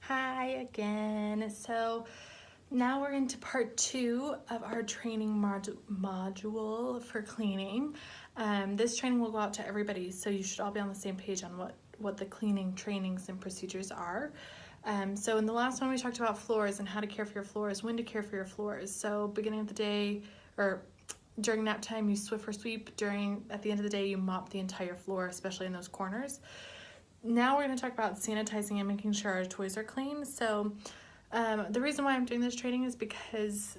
Hi again. So now we're into part 2 of our training module for cleaning. This training will go out to everybody, so you should all be on the same page on what the cleaning trainings and procedures are. So in the last one we talked about floors and how to care for your floors, when to care for your floors. So beginning of the day or during nap time you Swiffer sweep, at the end of the day you mop the entire floor, especially in those corners. Now we're going to talk about sanitizing and making sure our toys are clean. So the reason why I'm doing this training is because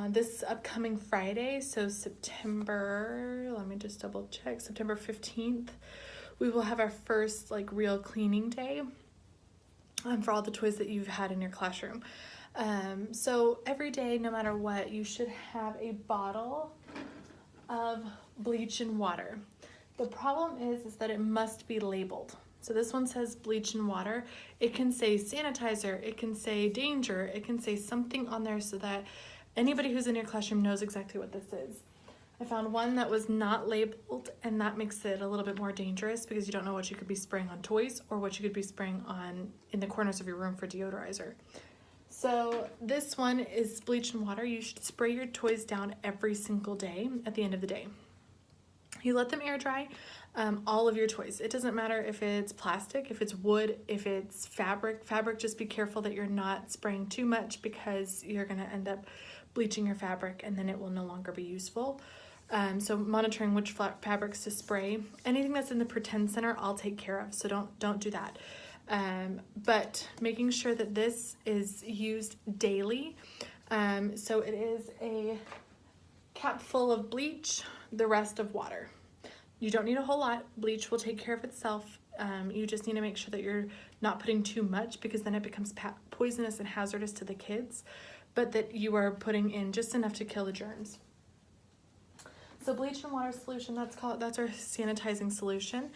this upcoming Friday, so let me just double check, September 15th, we will have our first real cleaning day for all the toys that you've had in your classroom. So every day, no matter what, you should have a bottle of bleach and water. The problem is that it must be labeled. So this one says bleach and water. It can say sanitizer, it can say danger, it can say something on there so that anybody who's in your classroom knows exactly what this is. I found one that was not labeled, and that makes it a little bit more dangerous because you don't know what you could be spraying on toys or what you could be spraying on in the corners of your room for deodorizer. So this one is bleach and water. You should spray your toys down every single day at the end of the day. You let them air dry, all of your toys. It doesn't matter if it's plastic, if it's wood, if it's fabric. Fabric, just be careful that you're not spraying too much because you're gonna end up bleaching your fabric and then it will no longer be useful. So monitoring which fabrics to spray. Anything that's in the pretend center, I'll take care of, so don't do that. But making sure that this is used daily. So it is a cap full of bleach, the rest of water. You don't need a whole lot. Bleach will take care of itself. You just need to make sure that you're not putting too much because then it becomes poisonous and hazardous to the kids, but that you are putting in just enough to kill the germs. So bleach and water solution, that's our sanitizing solution.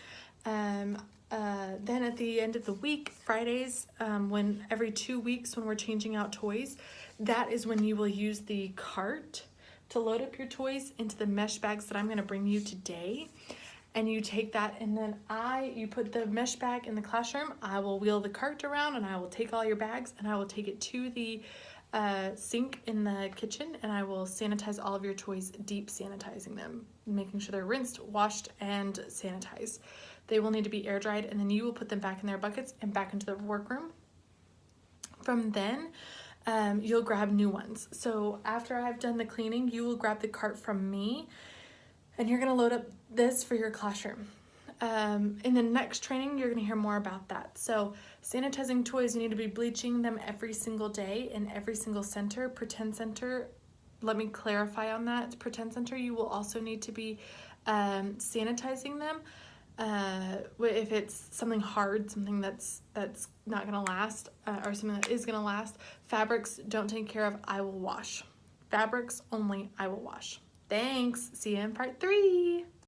Then at the end of the week, Fridays, when every 2 weeks when we're changing out toys, that is when you will use the cart to load up your toys into the mesh bags that I'm going to bring you today. And you take that and then you put the mesh bag in the classroom. I will wheel the cart around and I will take all your bags and I will take it to the sink in the kitchen and I will sanitize all of your toys, deep sanitizing them, making sure they're rinsed, washed, and sanitized. They will need to be air dried and then you will put them back in their buckets and back into the workroom. From then, you'll grab new ones. So after I've done the cleaning, you will grab the cart from me and you're gonna load up this for your classroom. In the next training, you're gonna hear more about that. So sanitizing toys, you need to be bleaching them every single day in every single center. Pretend center, let me clarify on that. Pretend center, you will also need to be sanitizing them. If it's something hard, something that's not gonna last, or something that is gonna last, fabrics don't take care of, I will wash. Fabrics only, I will wash. Thanks, see you in part 3.